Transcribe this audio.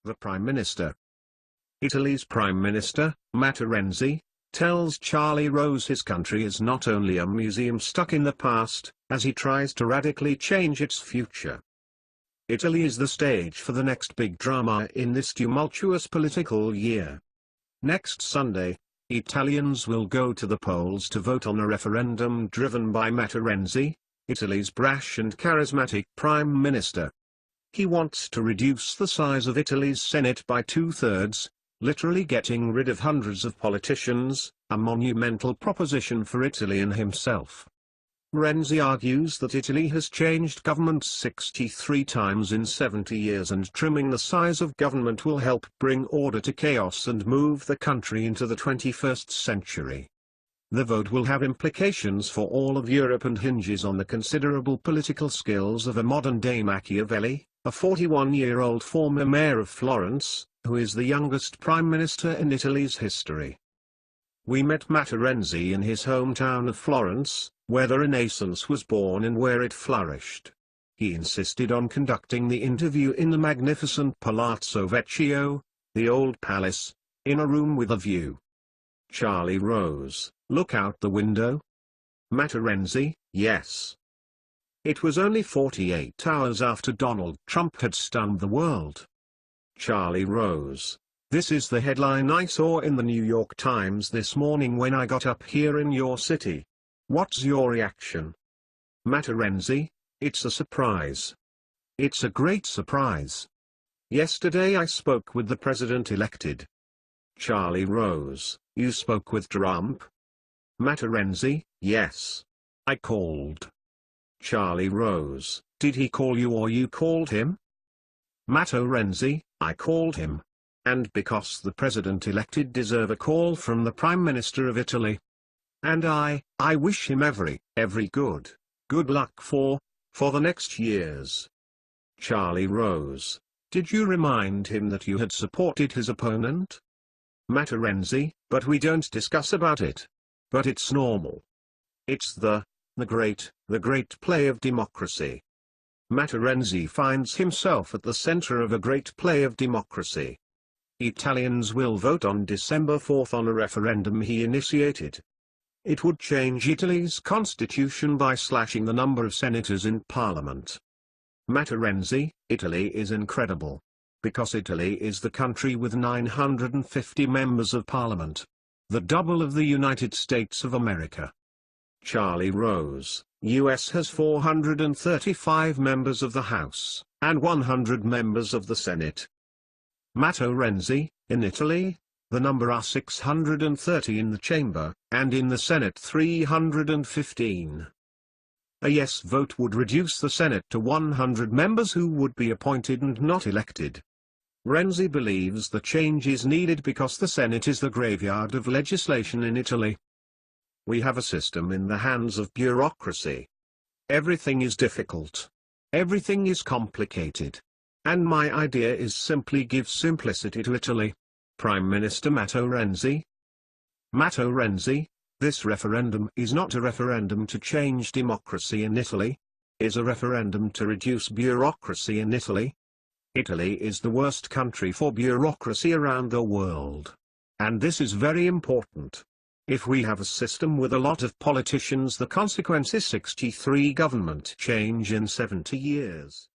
The Prime Minister. Italy's Prime Minister, Matteo Renzi, tells Charlie Rose his country is not only a museum stuck in the past, as he tries to radically change its future. Italy is the stage for the next big drama in this tumultuous political year. Next Sunday, Italians will go to the polls to vote on a referendum driven by Matteo Renzi, Italy's brash and charismatic Prime Minister. He wants to reduce the size of Italy's Senate by 2/3, literally getting rid of hundreds of politicians, a monumental proposition for Italy and himself. Renzi argues that Italy has changed government 63 times in 70 years and trimming the size of government will help bring order to chaos and move the country into the 21st century. The vote will have implications for all of Europe and hinges on the considerable political skills of a modern-day Machiavelli, a 41-year-old former mayor of Florence, who is the youngest prime minister in Italy's history. We met Matteo Renzi in his hometown of Florence, where the Renaissance was born and where it flourished. He insisted on conducting the interview in the magnificent Palazzo Vecchio, the old palace, in a room with a view. Charlie Rose, look out the window. Matteo Renzi, yes. It was only 48 hours after Donald Trump had stunned the world. Charlie Rose, this is the headline I saw in the New York Times this morning when I got up here in your city. What's your reaction? Matteo Renzi, it's a surprise. It's a great surprise. Yesterday I spoke with the president-elected. Charlie Rose, you spoke with Trump? Matteo Renzi, yes. I called. Charlie Rose, did he call you or you called him? Matteo Renzi, I called him. And because the president-elected deserve a call from the Prime Minister of Italy. And I wish him every good luck for the next years. Charlie Rose, did you remind him that you had supported his opponent? Matteo Renzi, but we don't discuss about it. But it's normal. It's the great play of democracy. Matteo Renzi finds himself at the center of a great play of democracy. Italians will vote on December 4th on a referendum he initiated. It would change Italy's constitution by slashing the number of senators in parliament. Matteo Renzi, Italy is incredible. Because Italy is the country with 950 members of parliament. The double of the United States of America. Charlie Rose, US has 435 members of the House, and 100 members of the Senate. Matteo Renzi, in Italy, the number are 630 in the chamber, and in the Senate 315. A yes vote would reduce the Senate to 100 members who would be appointed and not elected. Renzi believes the change is needed because the Senate is the graveyard of legislation in Italy. We have a system in the hands of bureaucracy. Everything is difficult. Everything is complicated. And my idea is simply give simplicity to Italy. Prime Minister Matteo Renzi. Matteo Renzi, this referendum is not a referendum to change democracy in Italy. Is a referendum to reduce bureaucracy in Italy. Italy is the worst country for bureaucracy around the world. And this is very important. If we have a system with a lot of politicians, the consequence is 63 government change in 70 years.